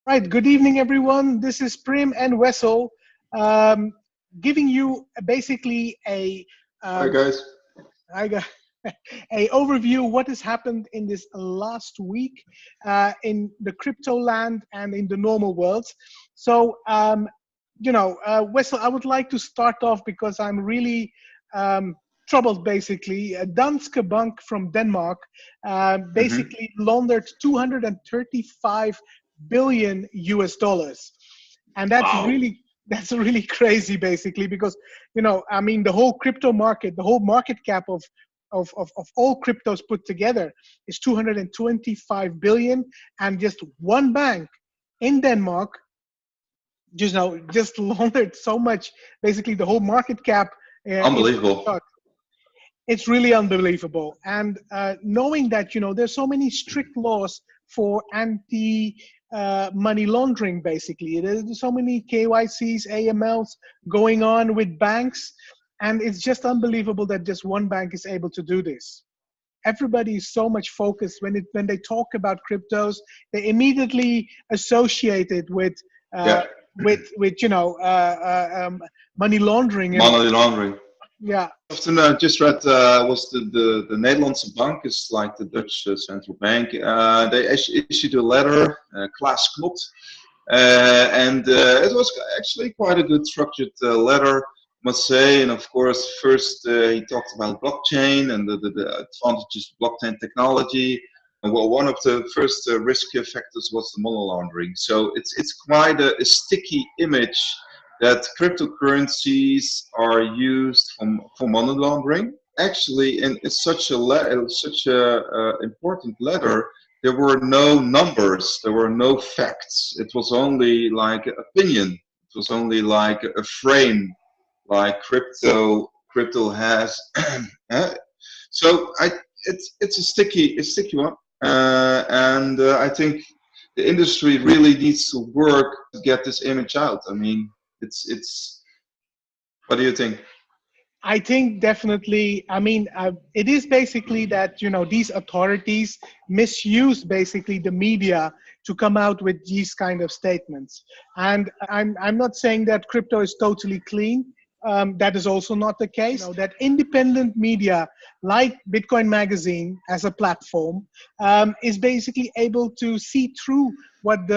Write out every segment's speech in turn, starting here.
Right. Good evening, everyone. This is Prim and Wessel, um, giving you basically Hi um, guys. I got a overview what has happened in this last week in the crypto land and in the normal world. So, Wessel, I would like to start off because I'm really troubled. Basically, Danske Bank from Denmark hmm basically laundered 235 billion US dollars, and Wow. that's really crazy, basically, because I mean, the whole crypto market, the whole market cap of all cryptos put together is 225 billion, and just one bank in Denmark just laundered so much. Basically, the whole market cap is what we Unbelievable. got. It's really unbelievable. And knowing that, there's so many strict laws for anti money laundering, basically. There's so many KYCs, AMLs going on with banks. And it's just unbelievable that just one bank is able to do this. Everybody is so much focused when they talk about cryptos, they immediately associate it uh, Yeah. with money laundering. And Money laundering. yeah. Often I just read was the Nederlandse Bank is like the Dutch central bank. They issued a letter, Klaas Knot, and it was actually quite a good structured letter, must say. And of course, first he talked about blockchain and the advantages of blockchain technology. And well, one of the first risk factors was the money laundering. So it's quite a sticky image that cryptocurrencies are used for money laundering. Actually, in such a important letter, there were no numbers, there were no facts. It was only like opinion. It was only like a frame, like crypto has. so I it's a sticky one, and I think the industry really needs to work to get this image out. I mean, it's. What do you think? I think definitely. I mean, it is basically that these authorities misuse basically the media to come out with these kind of statements. And I'm not saying that crypto is totally clean. That is also not the case. That independent media like Bitcoin Magazine as a platform is basically able to see through what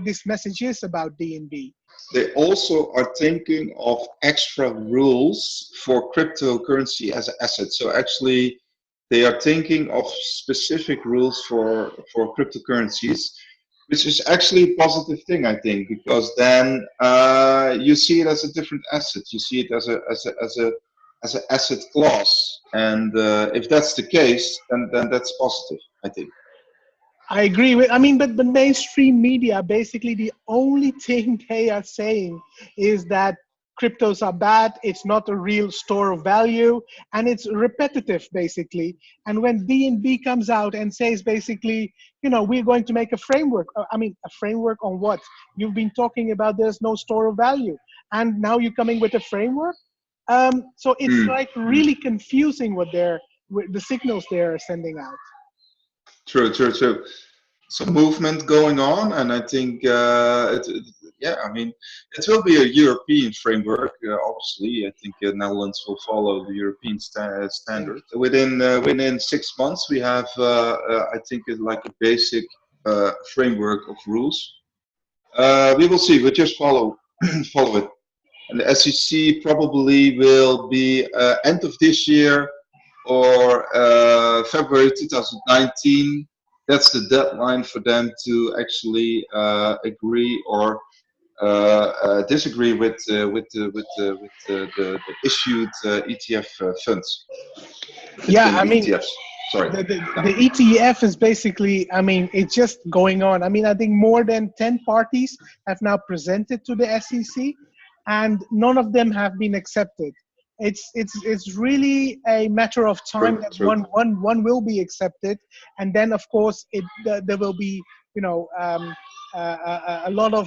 this message is about DNB. They also are thinking of extra rules for cryptocurrency as an asset. So actually, they are thinking of specific rules for cryptocurrencies, which is actually a positive thing, I think, because then you see it as a different asset. You see it as an asset class, and if that's the case, then that's positive, I think. I agree with. I mean, but the mainstream media, basically, the only thing they are saying is that cryptos are bad. It's not a real store of value, and it's repetitive, basically. And when DNB comes out and says, basically, we're going to make a framework. I mean, a framework on what? You've been talking about there's no store of value, and now you're coming with a framework. So it's Mm, like mm. really confusing the signals they're sending out. True, true, true. Some movement going on, and I think, yeah, I mean, it will be a European framework. Obviously, I think Netherlands will follow the European Yeah. standard. Within 6 months, we have, I think, like a basic framework of rules. We will see. We'll just follow follow it. And the SEC probably will be end of this year or February 2019. That's the deadline for them to actually agree or disagree with the issued ETF funds, Yeah, Bitcoin I mean, ETFs. Sorry. the ETF is basically, I mean, it's just going on. I mean, I think more than 10 parties have now presented to the SEC, and none of them have been accepted. It's really a matter of time True, that true. one will be accepted, and then of course there will be you know a lot of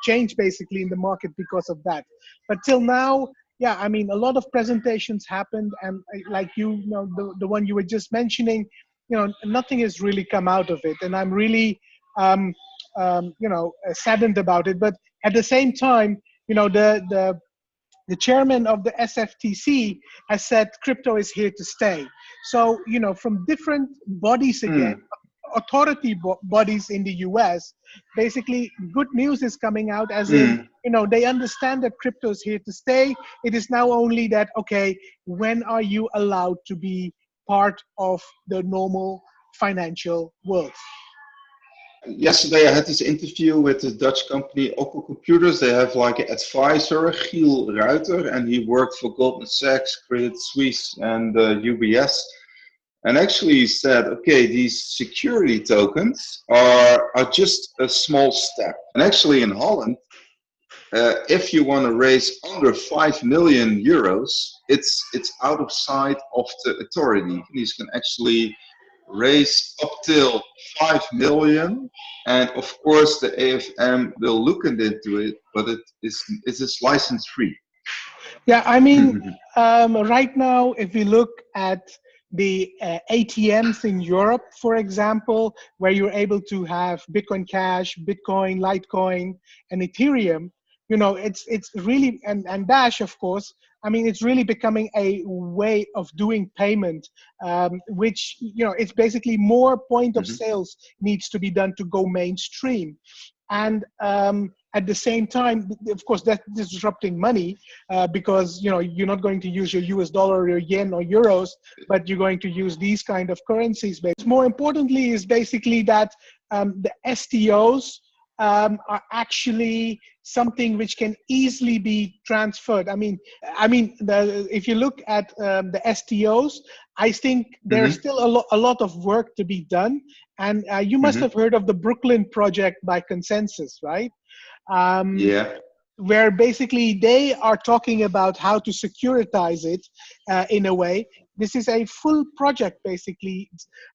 change basically in the market because of that. But till now, yeah, I mean, a lot of presentations happened, and like the one you were just mentioning, nothing has really come out of it, and I'm really um, saddened about it. But at the same time, the chairman of the SFTC has said crypto is here to stay. So, from different bodies again, Mm. authority bodies in the US, basically good news is coming out, as in, Mm. they understand that crypto is here to stay. It is now only that, okay, when are you allowed to be part of the normal financial world? Yesterday I had this interview with the Dutch company Opel Computers. They have like an advisor, Giel Ruiter, and he worked for Goldman Sachs, Credit Suisse, and UBS. And actually he said, okay, these security tokens are just a small step. And actually in Holland, if you want to raise under 5 million euros, it's out of sight of the authority. These can actually raise up till 5 million, and of course the AFM will look into it, but it is license free. Yeah, I mean, right now, if we look at the ATMs in Europe, for example, where you're able to have Bitcoin Cash, Bitcoin, Litecoin, and Ethereum, it's really, and Dash, of course. I mean, it's really becoming a way of doing payment, which, it's basically more point of Mhm. sales needs to be done to go mainstream. And at the same time, of course, that's disrupting money, because you're not going to use your US dollar or your yen or euros, but you're going to use these kind of currencies. But more importantly is basically that the STOs are actually something which can easily be transferred. If you look at the STOs, I think there's Mhm. still a lot of work to be done. And you must Mhm. have heard of the Brooklyn project by Consensus, right? um, Yeah. where basically they are talking about how to securitize it in a way. This is a full project, basically.